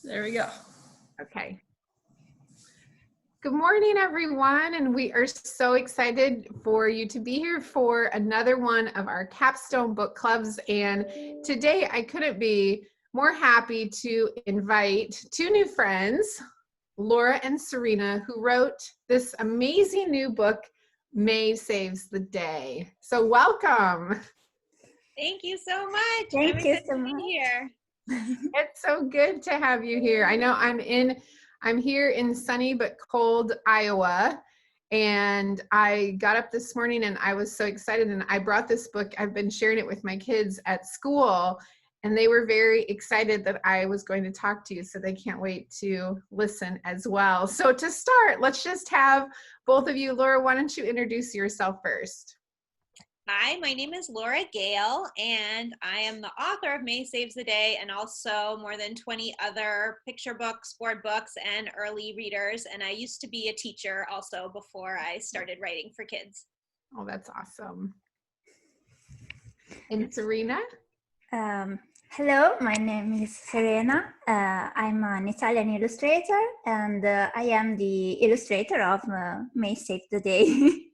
There we go. Okay. Good morning, everyone, and we are so excited for you to be here for another one of our capstone book clubs. And today I couldn't be more happy to invite two new friends, Laura and Serena, who wrote this amazing new book, May Saves the Day. So welcome. Thank you so much. Thank you so much. Here. It's so good to have you here. I know I'm here in sunny but cold Iowa, and I got up this morning and I was so excited, and I brought this book. I've been sharing it with my kids at school, and they were very excited that I was going to talk to you, so they can't wait to listen as well. So to start, let's just have both of you. Laura, why don't you introduce yourself first? Hi, my name is Laura Gehl, and I am the author of May Saves the Day and also more than 20 other picture books, board books, and early readers. And I used to be a teacher also before I started writing for kids. Oh, that's awesome. And Serena? Hello, my name is Serena. I'm an Italian illustrator, and I am the illustrator of May Save the Day.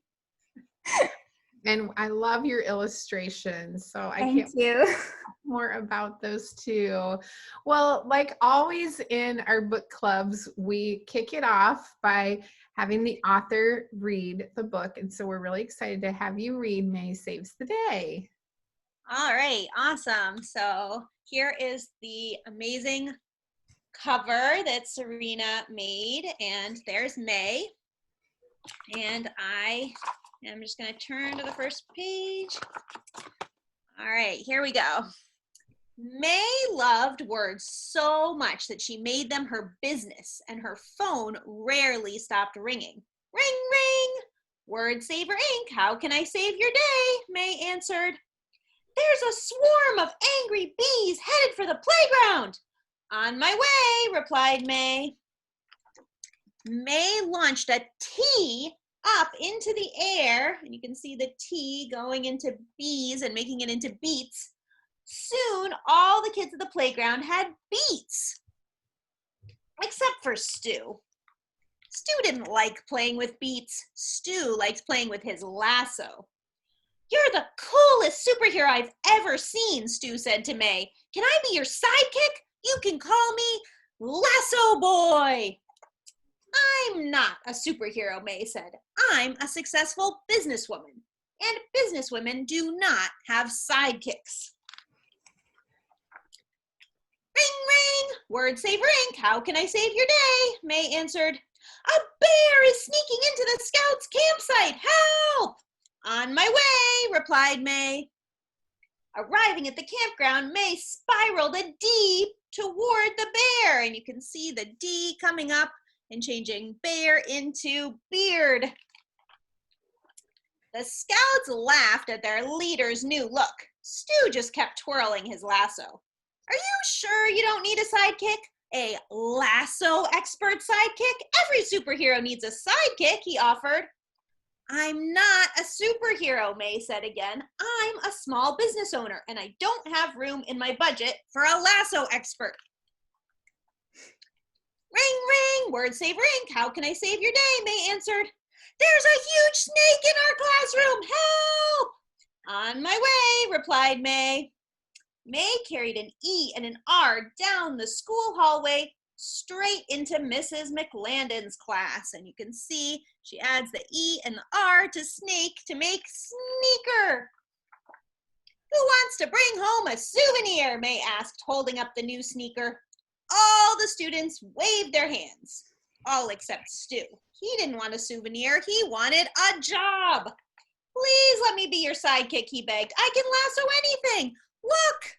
And I love your illustrations, so I Thank you. Talk more about those too. Well, like always in our book clubs, we kick it off by having the author read the book, and so we're really excited to have you read May Saves the Day. All right, awesome. So here is the amazing cover that Serena made, and there's May, and I'm just going to turn to the first page. All right, here we go. May loved words so much that she made them her business, and her phone rarely stopped ringing. Ring, ring. Word Saver Inc. How can I save your day? May answered. There's a swarm of angry bees headed for the playground. On my way, replied May. May launched a T up into the air, and you can see the T going into bees and making it into beets. Soon, all the kids at the playground had beets, except for Stu. Stu didn't like playing with beets. Stu likes playing with his lasso. You're the coolest superhero I've ever seen, Stu said to May. Can I be your sidekick? You can call me Lasso Boy. I'm not a superhero, May said. I'm a successful businesswoman, and businesswomen do not have sidekicks. Ring, ring, Word Saver Inc. How can I save your day? May answered. A bear is sneaking into the scouts' campsite. Help! On my way, replied May. Arriving at the campground, May spiraled a D toward the bear, and you can see the D coming up and changing bear into beard. The scouts laughed at their leader's new look. Stu just kept twirling his lasso. Are you sure you don't need a sidekick? A lasso expert sidekick? Every superhero needs a sidekick, he offered. I'm not a superhero, May said again. I'm a small business owner, and I don't have room in my budget for a lasso expert. Ring, ring, Word Saver Inc. How can I save your day? May answered. There's a huge snake in our classroom. Help! On my way, replied May. May carried an E and an R down the school hallway straight into Mrs. McLandon's class. And you can see she adds the E and the R to snake to make sneaker. Who wants to bring home a souvenir? May asked, holding up the new sneaker. All the students waved their hands, all except Stu. He didn't want a souvenir. He wanted a job. Please let me be your sidekick, he begged. I can lasso anything. Look.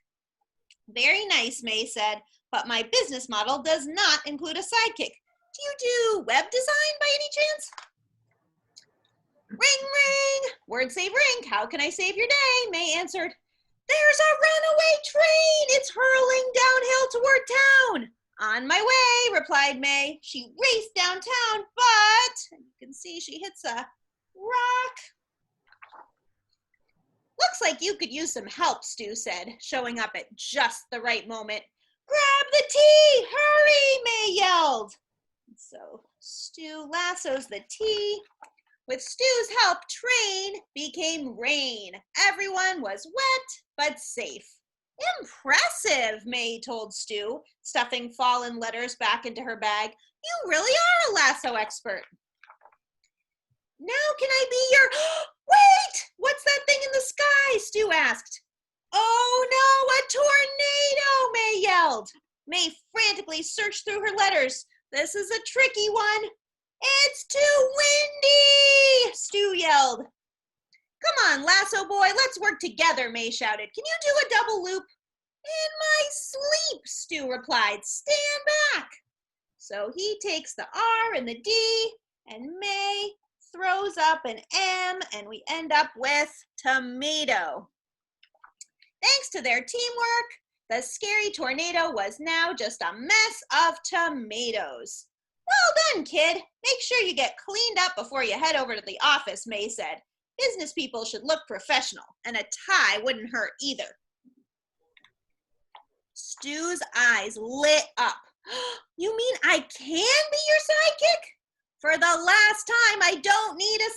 Very nice, May said, but my business model does not include a sidekick. Do you do web design by any chance? Ring, ring. Word Saver Inc. How can I save your day? May answered. There's a runaway train! It's hurling downhill toward town! On my way, replied May. She raced downtown, but you can see she hits a rock. Looks like you could use some help, Stu said, showing up at just the right moment. Grab the tea! So Stu lassos the tea. With Stu's help, train became rain. Everyone was wet but safe. Impressive, May told Stu, stuffing fallen letters back into her bag. You really are a lasso expert. Now can I be your... Wait! What's that thing in the sky? Stu asked. Oh no, a tornado, May yelled. May frantically searched through her letters. This is a tricky one. It's too windy, Stu yelled. Come on, lasso boy, let's work together, May shouted. Can you do a double loop? In my sleep, Stu replied. Stand back. So he takes the R and the D, and May throws up an M, and we end up with tomato. Thanks to their teamwork, the scary tornado was now just a mess of tomatoes. Well done, kid. Make sure you get cleaned up before you head over to the office, May said. Business people should look professional, and a tie wouldn't hurt either. Stu's eyes lit up. You mean I can be your sidekick? For the last time, I don't need a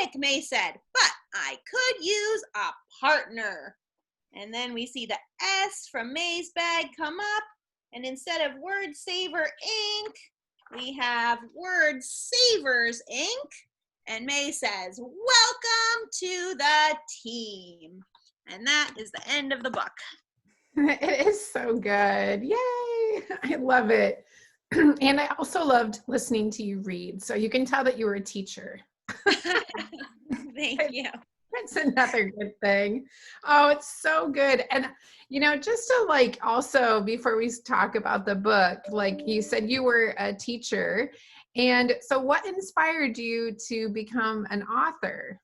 sidekick, May said, but I could use a partner. And then we see the S from May's bag come up, and instead of Word Saver ink, we have Word Savers ink, and May says, welcome to the team. And that is the end of the book. It is so good. Yay! I love it. And I also loved listening to you read. So you can tell that you were a teacher. Thank you. That's another good thing. Oh, it's so good. And, you know, just to like also, before we talk about the book, like you said, you were a teacher. And so what inspired you to become an author?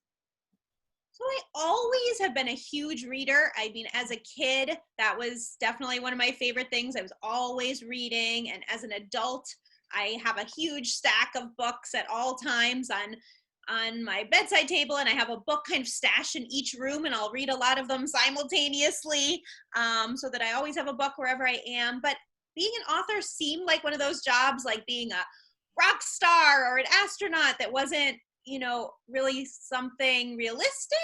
So I always have been a huge reader. I mean, as a kid, that was definitely one of my favorite things. I was always reading. And as an adult, I have a huge stack of books at all times on my bedside table, and I have a book kind of stashed in each room, and I'll read a lot of them simultaneously, so that I always have a book wherever I am. But being an author seemed like one of those jobs, like being a rock star or an astronaut, that wasn't, you know, really something realistic.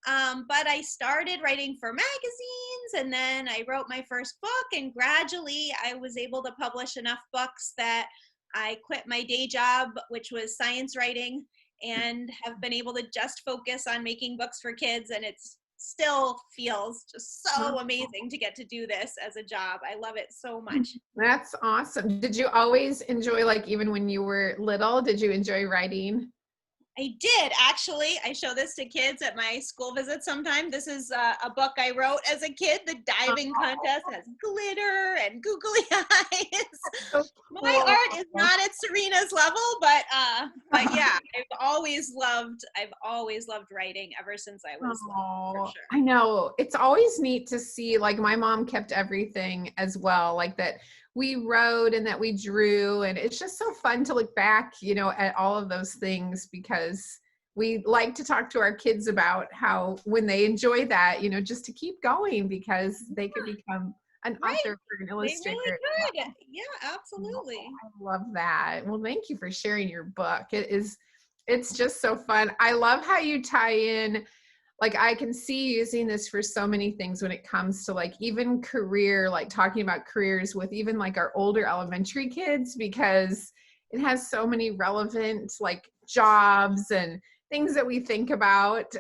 But I started writing for magazines, and then I wrote my first book, and gradually I was able to publish enough books that I quit my day job, which was science writing, and have been able to just focus on making books for kids. And it still feels just so amazing to get to do this as a job. I love it so much. That's awesome. Did you always enjoy, like, even when you were little, did you enjoy writing? I did, actually. I show this to kids at my school visits sometime. This is a book I wrote as a kid. The diving contest has glitter and googly eyes. My art is not at Serena's level, but yeah, I've always loved writing ever since I was little, for sure. I know. It's always neat to see, like, my mom kept everything as well, like that we wrote and that we drew, and it's just so fun to look back, you know, at all of those things, because we like to talk to our kids about how when they enjoy that, you know, just to keep going, because they could become an author or an illustrator. They really could. Yeah, absolutely. I love that. Well, thank you for sharing your book. It's just so fun. I love how you tie in, like, I can see using this for so many things when it comes to, like, even career, like talking about careers with even like our older elementary kids, because it has so many relevant, like, jobs and things that we think about.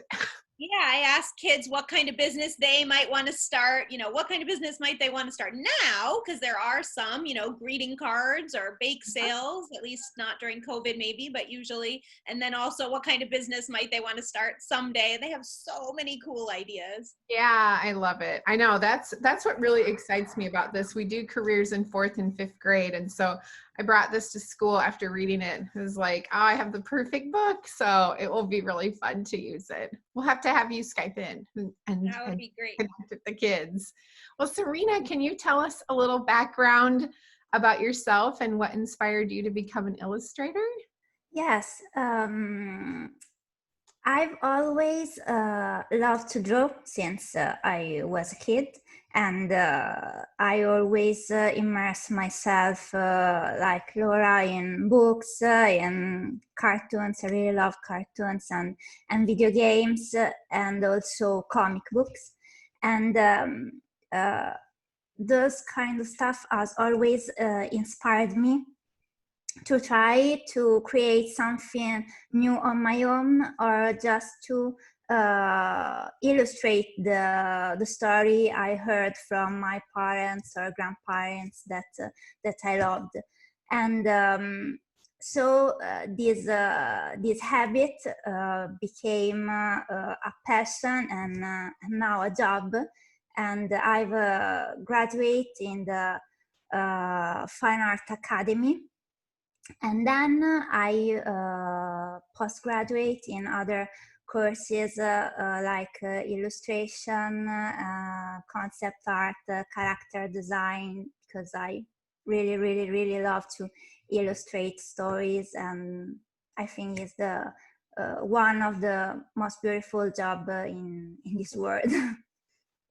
Yeah, I ask kids what kind of business they might want to start. You know, what kind of business might they want to start now? Because there are some, you know, greeting cards or bake sales, at least not during COVID maybe, but usually. And then also, what kind of business might they want to start someday? They have so many cool ideas. Yeah, I love it. I know that's what really excites me about this. We do careers in 4th and 5th grade. And so I brought this to school after reading it. It was like, oh, I have the perfect book. So it will be really fun to use it. We'll have to have you Skype in and that would be great. Connect with the kids. Well, Serena, can you tell us a little background about yourself and what inspired you to become an illustrator? Yes. I've always loved to draw since I was a kid. And I always immerse myself, like Laura, in books, in cartoons. I really love cartoons and video games, and also comic books. And those kind of stuff has always inspired me to try to create something new on my own, or just to illustrate the story I heard from my parents or grandparents that I loved. And so this habit became a passion, and now a job. And I've graduated in the Fine Art Academy, and then I postgraduate in other courses like illustration, concept art, character design, because I really, really, really love to illustrate stories, and I think it's the one of the most beautiful job in this world.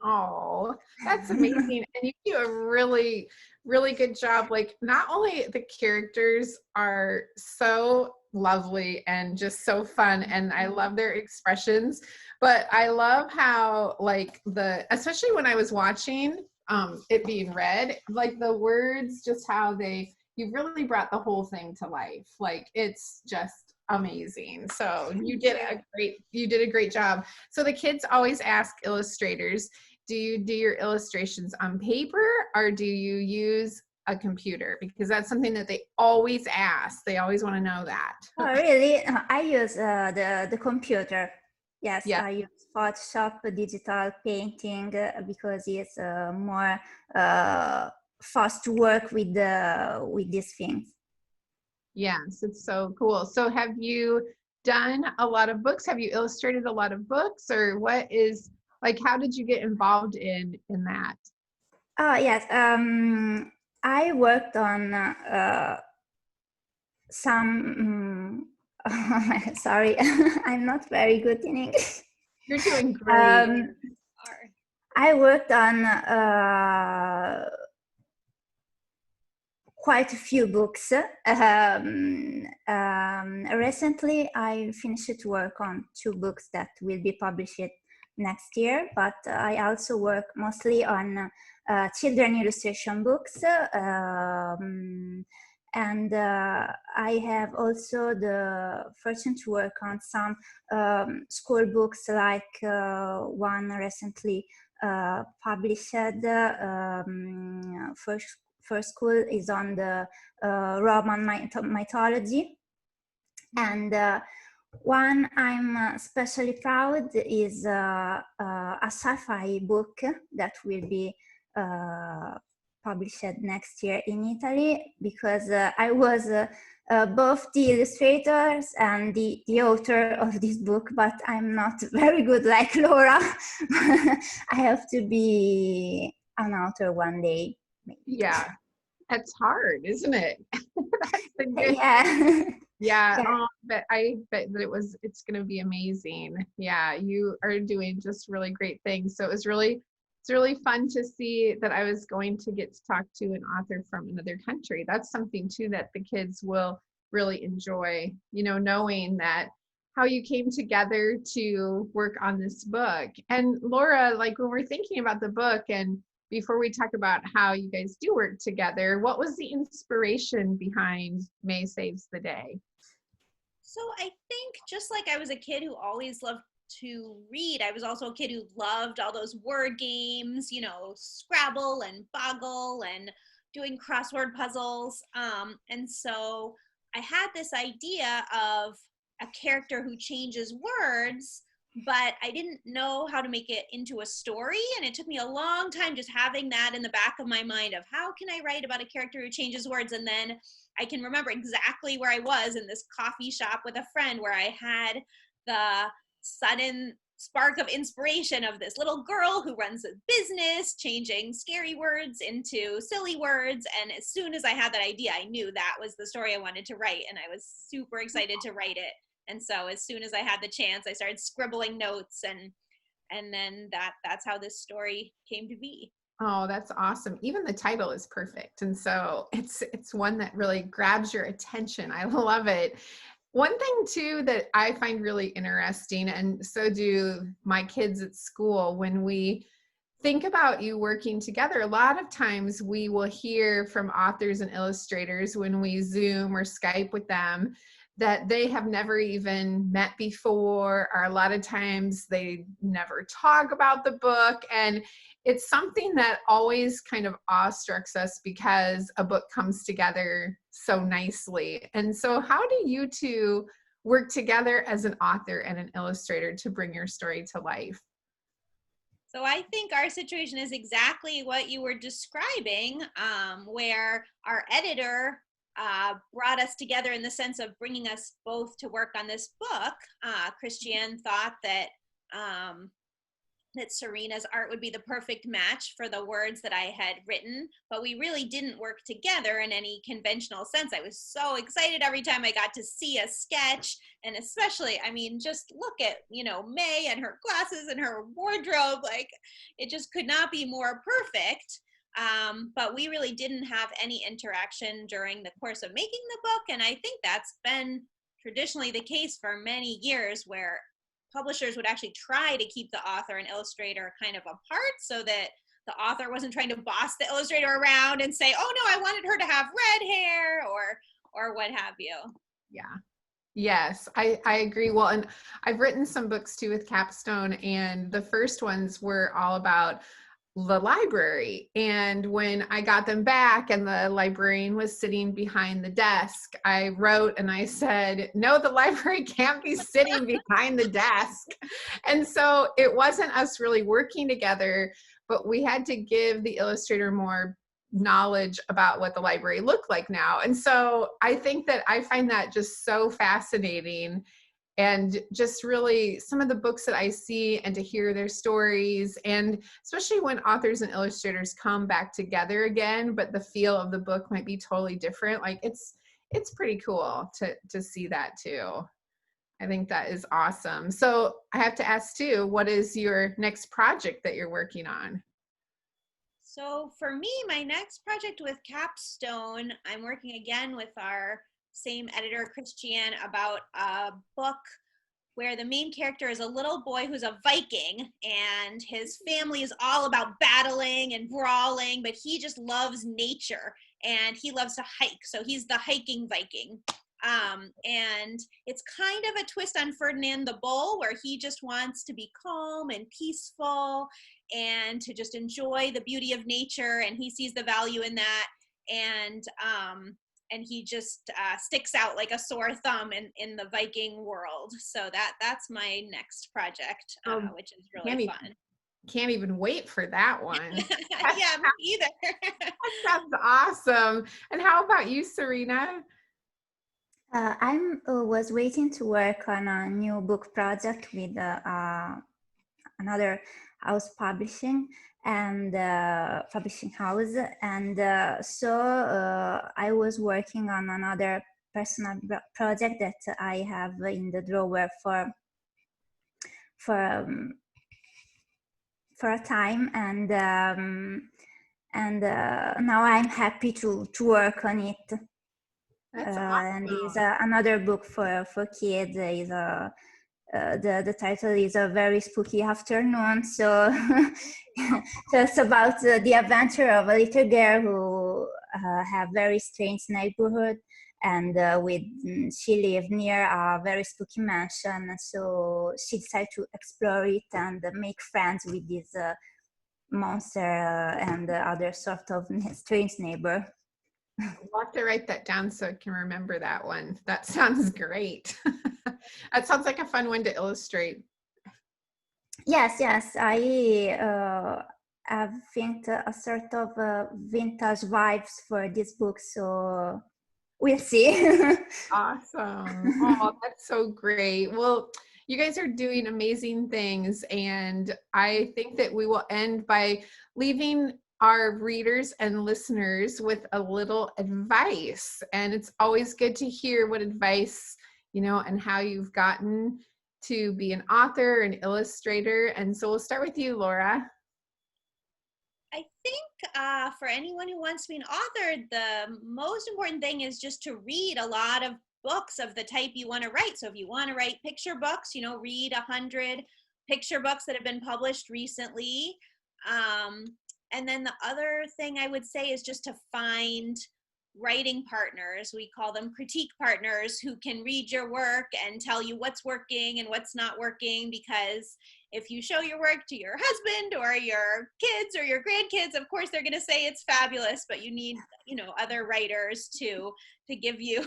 Oh, that's amazing. And you do a really, really good job. Like, not only the characters are so lovely and just so fun, and I love their expressions, but I love how, like, especially when I was watching it being read, like the words, just how you really brought the whole thing to life. Like, it's just amazing. So you did a great job. So the kids always ask illustrators, do you do your illustrations on paper, or do you use a computer? Because that's something that they always ask. They always want to know that. Oh, really? I use the computer. Yes, Yeah. I use Photoshop, digital painting, because it's more fast to work with these things. Yes, it's so cool. So have you done a lot of books? Have you illustrated a lot of books, or how did you get involved in that? Oh, yes. I worked on some. Sorry, I'm not very good in English. You're doing great. I worked on quite a few books. Recently, I finished work on 2 books that will be published next year, but I also work mostly on children illustration books. And I have also the fortune to work on some school books, like one recently published first school is on the Roman mythology. And one I'm especially proud is a sci-fi book that will be published next year in Italy, because I was both the illustrators and the author of this book, but I'm not very good like Laura. I have to be an author one day. Maybe. Yeah, that's hard, isn't it? Yeah. Yeah. Oh, but I bet that it's going to be amazing. Yeah, you are doing just really great things. So it's really fun to see that I was going to get to talk to an author from another country. That's something too that the kids will really enjoy, knowing that how you came together to work on this book. And Laura, like, when we're thinking about the book, and before we talk about how you guys do work together, what was the inspiration behind May Saves the Day? So I think just like I was a kid who always loved to read, I was also a kid who loved all those word games, Scrabble and Boggle and doing crossword puzzles. And so I had this idea of a character who changes words, but I didn't know how to make it into a story. And it took me a long time just having that in the back of my mind of how can I write about a character who changes words? And then I can remember exactly where I was in this coffee shop with a friend, where I had the sudden spark of inspiration of this little girl who runs a business, changing scary words into silly words. And as soon as I had that idea, I knew that was the story I wanted to write, and I was super excited to write it. And so as soon as I had the chance, I started scribbling notes, and then that's how this story came to be. Oh, that's awesome. Even the title is perfect. And so it's one that really grabs your attention. I love it. One thing too that I find really interesting, and so do my kids at school, when we think about you working together, a lot of times we will hear from authors and illustrators when we Zoom or Skype with them that they have never even met before, or a lot of times they never talk about the book. And it's something that always kind of awestrucks us because a book comes together so nicely. And so how do you two work together as an author and an illustrator to bring your story to life? So I think our situation is exactly what you were describing, where our editor brought us together in the sense of bringing us both to work on this book. Christiane thought that that Serena's art would be the perfect match for the words that I had written, but we really didn't work together in any conventional sense. I was so excited every time I got to see a sketch, and especially, I mean, just look at, you know, May and her glasses and her wardrobe, like it just could not be more perfect. But we really didn't have any interaction during the course of making the book, and I think that's been traditionally the case for many years, where publishers would actually try to keep the author and illustrator kind of apart so that the author wasn't trying to boss the illustrator around and say, oh no, I wanted her to have red hair or what have you. Yeah. Yes, I agree. Well, and I've written some books too with Capstone, and the first ones were all about the library. And when I got them back and the librarian was sitting behind the desk, I wrote and I said, no, the library can't be sitting behind the desk. And so it wasn't us really working together, but we had to give the illustrator more knowledge about what the library looked like now. And so I think that I find that just so fascinating, and just really some of the books that I see and to hear their stories, and especially when authors and illustrators come back together again, but the feel of the book might be totally different. Like it's pretty cool to see that too. I think that is awesome. So I have to ask too, what is your next project that you're working on? So for me, my next project with Capstone, I'm working again with our same editor, Christiane, about a book where the main character is a little boy who's a Viking, and his family is all about battling and brawling, but he just loves nature and he loves to hike. So he's the hiking Viking. And it's kind of a twist on Ferdinand the Bull, where he just wants to be calm and peaceful and to just enjoy the beauty of nature, and he sees the value in that. And he just sticks out like a sore thumb in the Viking world. So that's my next project, which is really fun. Can't even wait for that one. Yeah, me either. That sounds awesome. And how about you, Serena? I was waiting to work on a new book project with another house publishing house, and so I was working on another personal project that I have in the drawer for a time, and now I'm happy to work on it. That's awesome. And is another book for kids. Is the title is A Very Spooky Afternoon. So, so it's about the adventure of a little girl who have very strange neighborhood, and she lived near a very spooky mansion. So she decided to explore it and make friends with this monster and other sort of strange neighbor. I'll have to write that down so I can remember that one. That sounds great. That sounds like a fun one to illustrate. Yes, I think a sort of vintage vibes for this book, so we'll see. Awesome. Oh, that's so great. Well, you guys are doing amazing things, and I think that we will end by leaving our readers and listeners with a little advice. And it's always good to hear what advice, and how you've gotten to be an author, an illustrator. And so we'll start with you, Laura. I think for anyone who wants to be an author, the most important thing is just to read a lot of books of the type you want to write. So if you want to write picture books, you know, read 100 picture books that have been published recently. And then the other thing I would say is just to find writing partners. We call them critique partners, who can read your work and tell you what's working and what's not working. Because if you show your work to your husband or your kids or your grandkids, of course they're going to say it's fabulous, but you need, you know, other writers to give you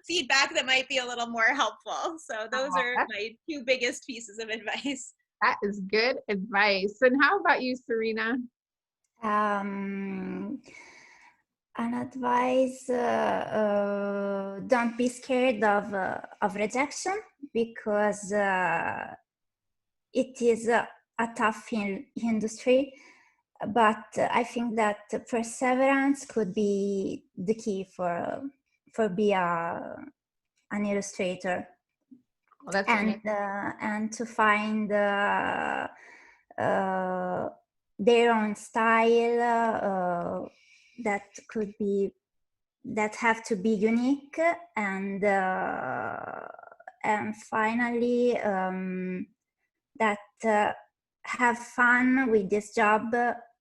feedback that might be a little more helpful. So those are my two biggest pieces of advice. That is good advice. And how about you, Serena? An advice, don't be scared of rejection, because it is a tough industry, but I think that perseverance could be the key for be an illustrator. Well, that's and to find their own style that have to be unique, and finally that have fun with this job,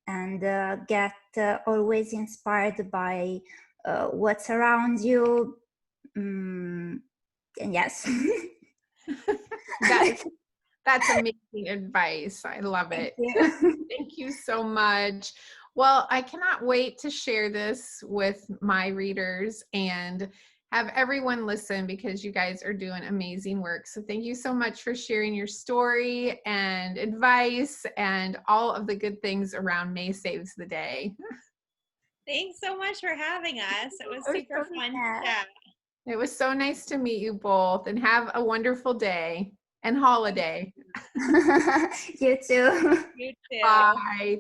and get always inspired by what's around you. And yes. That's amazing advice. I love it. Thank you so much. Well, I cannot wait to share this with my readers and have everyone listen, because you guys are doing amazing work. So thank you so much for sharing your story and advice and all of the good things around May Saves the Day. Thanks so much for having us. It was super fun to chat. It was so nice to meet you both, and have a wonderful day and holiday. You too. You too. Bye.